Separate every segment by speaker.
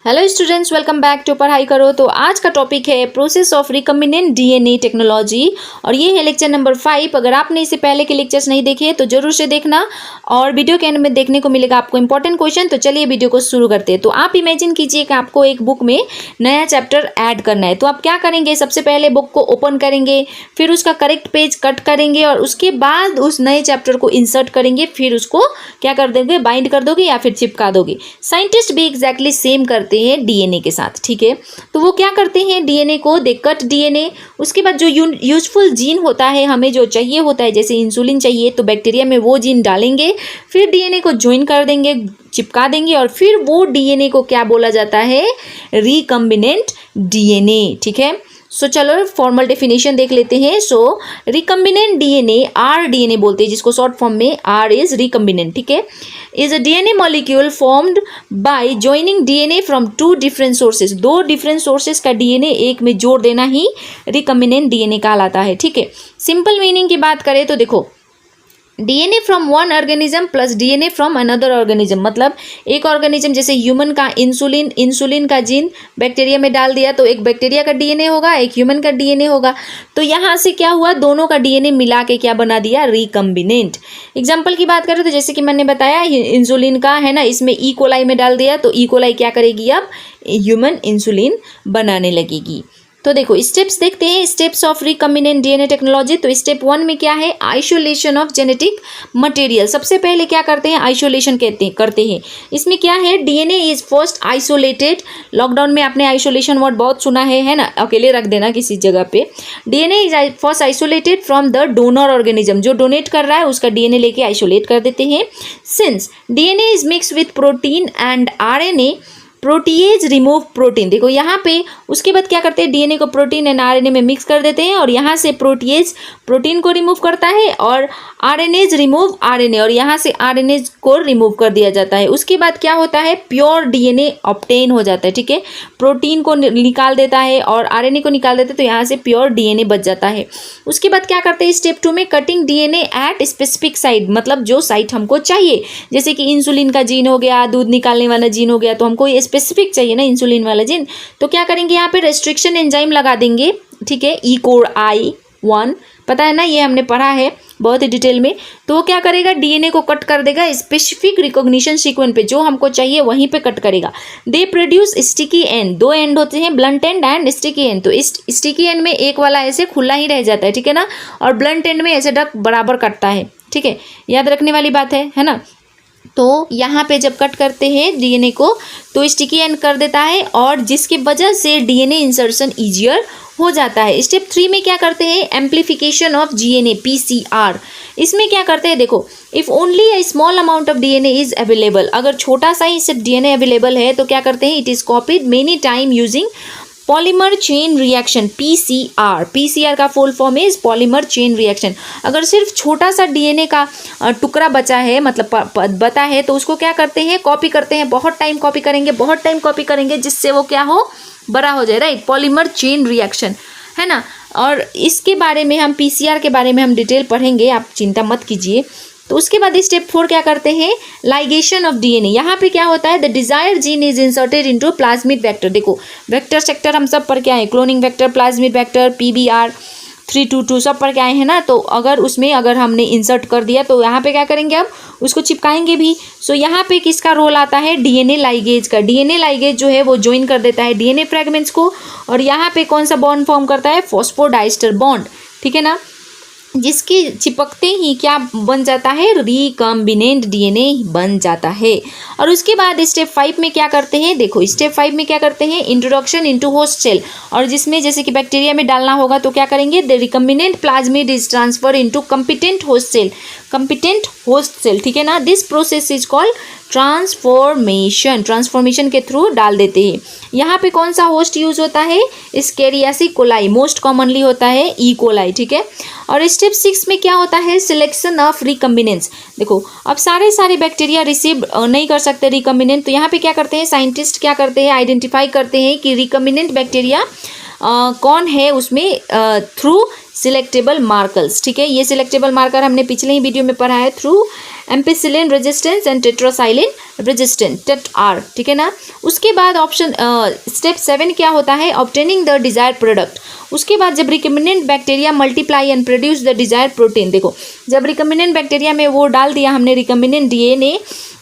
Speaker 1: Hello students, welcome back to Padhai Karo. तो आज का टॉपिक है process of recombinant DNA technology और ये है लेक्चर नंबर 5। अगर आपने इससे पहले के लेक्चर्स नहीं देखे तो जरूर से देखना और वीडियो के एंड में देखने को मिलेगा आपको इंपॉर्टेंट क्वेश्चन। तो चलिए वीडियो को शुरू करते हैं। तो आप इमेजिन कीजिए कि आपको एक बुक में नया चैप्टर ऐड करना है। तो आप क्या करेंगे, सबसे पहले बुक को ओपन करेंगे, फिर उसका करेक्ट पेज कट करेंगे और उसके बाद उस नए चैप्टर को इंसर्ट करेंगे, फिर उसको क्या कर दोगे, बाइंड कर दोगे या फिर चिपका दोगे। साइंटिस्ट भी एग्जैक्टली सेम करते हैं डीएनए के साथ। ठीक है, तो वो क्या करते हैं, डीएनए को दे कट डीएनए, उसके बाद जो यूजफुल जीन होता है, हमें जो चाहिए होता है, जैसे इंसुलिन चाहिए तो बैक्टीरिया में वो जीन डालेंगे, फिर डीएनए को ज्वाइन कर देंगे, चिपका देंगे और फिर वो डीएनए को क्या बोला जाता है, रिकम्बिनेंट डीएनए। ठीक है, सो चलो फॉर्मल डेफिनेशन देख लेते हैं। So recombinant DNA, R DNA बोलते हैं जिसको शॉर्ट फॉर्म में, आर इज रिकम्बिनेंट। ठीक है, is a DNA molecule formed by joining DNA from two different sources. दो डिफरेंट सोर्सेज का डीएनए एक में जोड़ देना ही रिकम्बिनेंट डीएनए कहलाता है। ठीक है, सिंपल मीनिंग की बात करें तो देखो, DNA from one organism plus DNA from another organism, मतलब एक ऑर्गेनिज्म जैसे ह्यूमन का इंसुलिन का जीन बैक्टीरिया में डाल दिया तो एक बैक्टीरिया का डीएनए होगा, एक ह्यूमन का डीएनए होगा। तो यहाँ से क्या हुआ, दोनों का डीएनए मिला के क्या बना दिया, रिकम्बिनेंट। एग्जाम्पल की बात करें तो जैसे कि मैंने बताया इंसुलिन का है ना, इसमें ई कोलाई में डाल दिया तो ई कोलाई क्या करेगी, अब ह्यूमन इंसुलिन बनाने लगेगी। तो देखो स्टेप्स देखते हैं, steps of recombinant DNA technology. तो स्टेप 1 में क्या है, आइसोलेशन ऑफ जेनेटिक मटेरियल। सबसे पहले क्या करते हैं, आइसोलेशन करते हैं। इसमें क्या है, DNA is first isolated. Lockdown में आपने आइसोलेशन वर्ड बहुत सुना है ना, अकेले रख देना किसी जगह पे। DNA is first isolated from the donor organism, जो डोनेट कर रहा है उसका डीएनए लेके आइसोलेट कर देते हैं। Since DNA is mix with protein and RNA, protease remove protein. देखो यहाँ पे उसके बाद क्या करते हैं, डीएनए को प्रोटीन एंड आरएनए में मिक्स कर देते हैं और यहाँ से प्रोटीएज प्रोटीन को रिमूव करता है और आरएनएज रिमूव आरएनए, और यहाँ से आरएनए को रिमूव कर दिया जाता है। उसके बाद क्या होता है, प्योर डीएनए ऑब्टेन हो जाता है। ठीक है, प्रोटीन को निकाल देता है और आरएनए को निकाल देता है तो यहाँ से प्योर डीएनए बच जाता है। उसके बाद क्या करते हैं, स्टेप 2 में cutting DNA at specific site, मतलब जो साइट हमको चाहिए, जैसे कि इंसुलिन का जीन हो गया, दूध निकालने वाला जीन हो गया, तो हमको ये स्पेसिफिक चाहिए ना इंसुलिन वाला जीन, तो क्या करेंगे, यहाँ पे रेस्ट्रिक्शन एंजाइम लगा देंगे। ठीक है, E-coli-1 पता है ना, ये हमने पढ़ा है बहुत ही डिटेल में। तो वो क्या करेगा, डीएनए को कट कर देगा स्पेसिफिक रिकॉग्निशन सीक्वेंस पे, जो हमको चाहिए वहीं पे कट करेगा। दे प्रोड्यूस स्टिकी एंड, दो एंड होते हैं, blunt and and sticky and. तो इस स्टिकी एंड में एक वाला ऐसे खुला ही रह जाता है, ठीक है ना, और ब्लंट एंड में ऐसे डक बराबर कटता है। ठीक है, याद रखने वाली बात है ना। तो यहाँ पे जब कट करते हैं डीएनए को तो स्टिकी एंड कर देता है और जिसकी वजह से डीएनए इंसर्शन ईजियर हो जाता है। स्टेप 3 में क्या करते हैं, एम्प्लीफिकेशन ऑफ जीएनए, पीसीआर। इसमें क्या करते हैं, देखो if only a small amount of DNA is available, अगर छोटा सा ही सिर्फ डीएनए अवेलेबल है तो क्या करते हैं, it is copied many time using polymer chain reaction, PCR. PCR का full form is polymer chain reaction. अगर सिर्फ छोटा सा डीएनए का टुकड़ा बचा है, मतलब बता है, तो उसको क्या करते हैं, कॉपी करते हैं, बहुत टाइम कॉपी करेंगे जिससे वो क्या हो, बड़ा हो जाए, राइट, पॉलीमर चेन रिएक्शन है ना। और इसके बारे में हम पीसीआर के बारे में हम डिटेल पढ़ेंगे, आप चिंता मत कीजिए। तो उसके बाद स्टेप 4 क्या करते हैं, लाइगेशन ऑफ डीएनए। यहाँ पे क्या होता है, the desire gene is inserted into plasmid vector. देखो वेक्टर सेक्टर हम सब पढ़ के आए, cloning vector, plasmid vector, PBR 322 सब पढ़ के आए हैं ना। तो अगर हमने इंसर्ट कर दिया तो यहाँ पे क्या करेंगे, अब उसको चिपकाएंगे भी। सो यहाँ पे किसका रोल आता है, डीएनए लाइगेज का। डीएनए लाइगेज जो है वो ज्वाइन कर देता है डीएनए फ्रेगमेंट्स को और यहाँ पे कौन सा बॉन्ड फॉर्म करता है, फॉस्फोडाइस्टर बॉन्ड। ठीक है ना, जिसके चिपकते ही क्या बन जाता है, रिकम्बिनेंट डीएनए बन जाता है। और उसके बाद स्टेप 5 में क्या करते हैं, देखो स्टेप 5 में क्या करते हैं, इंट्रोडक्शन इनटू होस्ट सेल, और जिसमें जैसे कि बैक्टीरिया में डालना होगा तो क्या करेंगे, the recombinant plasmid is transfer into competent host cell, competent host cell. ठीक है ना, this process is called transformation के थ्रू डाल देते हैं। यहाँ पे कौन सा होस्ट यूज होता है, स्केरियासी कोलाई, मोस्ट कॉमनली होता है ई कोलाई। ठीक है, और स्टेप 6 में क्या होता है, सिलेक्शन ऑफ रिकम्बिनेंट्स। देखो अब सारे बैक्टीरिया रिसीव नहीं कर सकते रिकम्बिनेंट, तो यहाँ पे क्या करते हैं, साइंटिस्ट क्या करते हैं, आइडेंटिफाई करते हैं कि रिकम्बिनेंट बैक्टीरिया कौन है उसमें, थ्रू सिलेक्टेबल मार्कर्स। ठीक है, ये सिलेक्टेबल मार्कर हमने पिछले ही वीडियो में पढ़ा है, through ampicillin resistance and tetracycline resistant, TET-R, ठीक है ना। उसके बाद ऑप्शन स्टेप 7 क्या होता है, ऑब्टेनिंग द डिजायर्ड प्रोडक्ट। उसके बाद जब recombinant bacteria multiply and produce the desired protein, देखो जब रिकम्बिनेंट बैक्टीरिया में वो डाल दिया हमने रिकम्बिनेंट DNA,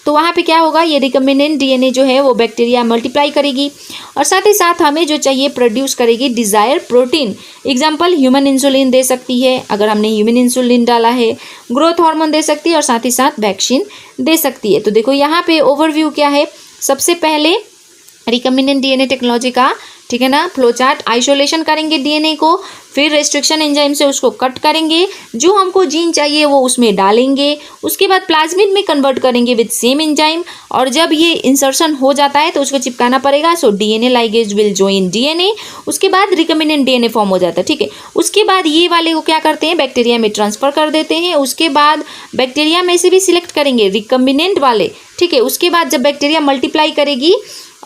Speaker 1: तो वहाँ पे क्या होगा, ये रिकम्बिनेंट DNA जो है वो बैक्टीरिया मल्टीप्लाई करेगी और साथ ही साथ हमें जो चाहिए प्रोड्यूस करेगी desired protein. Example human insulin दे सकती है, अगर हमने ह्यूमन इंसुलिन डाला है, ग्रोथ हार्मोन दे सकती है और साथ ही साथ वैक्सीन दे सकती है। तो देखो यहाँ पे ओवरव्यू क्या है, सबसे पहले रिकम्बिनेंट DNA टेक्नोलॉजी का, ठीक है ना, फ्लो चार्ट, आइसोलेशन करेंगे DNA को, फिर रेस्ट्रिक्शन एंजाइम से उसको कट करेंगे, जो हमको जीन चाहिए वो उसमें डालेंगे, उसके बाद प्लाज्मिड में कन्वर्ट करेंगे विद सेम एंजाइम, और जब ये इंसर्शन हो जाता है तो उसको चिपकाना पड़ेगा। सो DNA ligase will join DNA, उसके बाद रिकम्बिनेंट DNA फॉर्म हो जाता है, ठीक है। उसके बाद ये वाले को क्या करते हैं, बैक्टीरिया में ट्रांसफर कर देते हैं। उसके बाद बैक्टीरिया में से भी सिलेक्ट करेंगे रिकम्बिनेंट वाले, ठीक है। उसके बाद जब बैक्टीरिया मल्टीप्लाई करेगी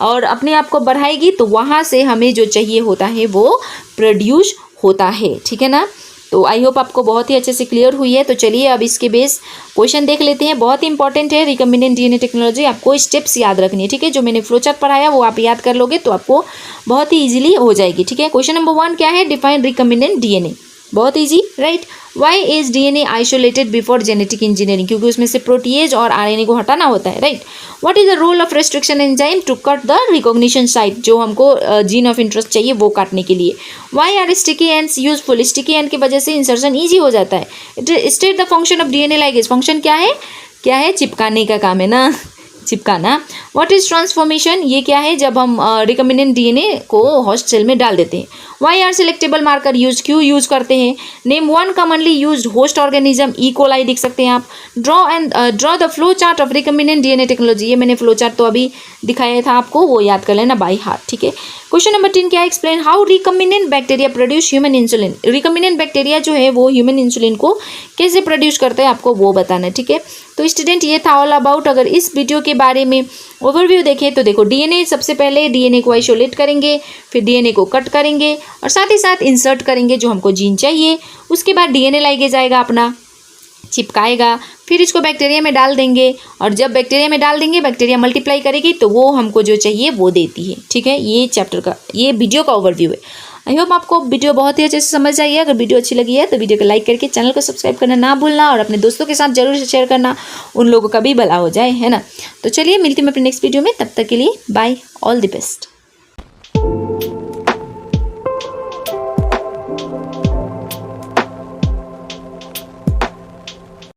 Speaker 1: और अपने आप को बढ़ाएगी तो वहाँ से हमें जो चाहिए होता है वो प्रोड्यूस होता है, ठीक है ना। तो आई होप आपको बहुत ही अच्छे से क्लियर हुई है। तो चलिए अब इसके बेस क्वेश्चन देख लेते हैं, बहुत ही इंपॉर्टेंट है रिकम्बिनेंट DNA टेक्नोलॉजी, आपको स्टेप्स याद रखनी है, ठीक है। जो मैंने फ्लो चार्ट पढ़ाया वो आप याद कर लोगे तो आपको बहुत ही ईजिली हो जाएगी, ठीक है। क्वेश्चन नंबर 1 क्या है, डिफाइन रिकम्बिनेंट DNA, बहुत easy, right. Why is DNA isolated before genetic engineering, क्योंकि उसमें से प्रोटीएज और RNA को हटाना होता है, right. What is the role of restriction enzyme to cut the recognition site, जो हमको जीन ऑफ इंटरेस्ट चाहिए वो काटने के लिए। Why are sticky ends useful, sticky end की वजह से इंसर्शन ईजी हो जाता है। State the function of DNA ligase, function क्या है, चिपकाने का काम है ना, चिपकाना। व्हाट इज ट्रांसफॉर्मेशन, ये क्या है, जब हम रिकम्बिनेंट DNA को होस्ट सेल में डाल देते हैं। Why are selectable marker use, क्यों यूज करते हैं। Name 1 commonly used host organism, E. coli देख सकते हैं आप। Draw the flow chart of recombinant DNA technology, ये मैंने फ्लो चार्ट तो अभी दिखाया था आपको, वो याद कर लेना बाय हार्ट, ठीक है। क्वेश्चन नंबर 10 क्या है, explain how recombinant bacteria produce human insulin, recombinant bacteria जो है वो ह्यूमन इंसुलिन को कैसे प्रोड्यूस करता है आपको वो बताना है, ठीक है। तो स्टूडेंट ये था ऑल अबाउट। अगर इस वीडियो के बारे में ओवरव्यू देखें तो देखो DNA, सबसे पहले DNA को आइसोलेट करेंगे, फिर DNA को कट करेंगे और साथ ही साथ इंसर्ट करेंगे जो हमको जीन चाहिए। उसके बाद DNA लाइगेज आएगा अपना, चिपकाएगा, फिर इसको बैक्टीरिया में डाल देंगे और जब बैक्टीरिया में डाल देंगे बैक्टीरिया मल्टीप्लाई करेगी तो वो हमको जो चाहिए वो देती है, ठीक है। ये चैप्टर का, ये वीडियो का ओवरव्यू है। आई होप आपको वीडियो बहुत ही अच्छे से समझ आई है। अगर वीडियो अच्छी लगी है तो वीडियो को लाइक करके चैनल को सब्सक्राइब करना ना भूलना और अपने दोस्तों के साथ जरूर से शेयर करना, उन लोगों का भी भला हो जाए, है ना। तो चलिए मिलती हूँ अपने नेक्स्ट वीडियो में, तब तक के लिए बाय, ऑल द बेस्ट।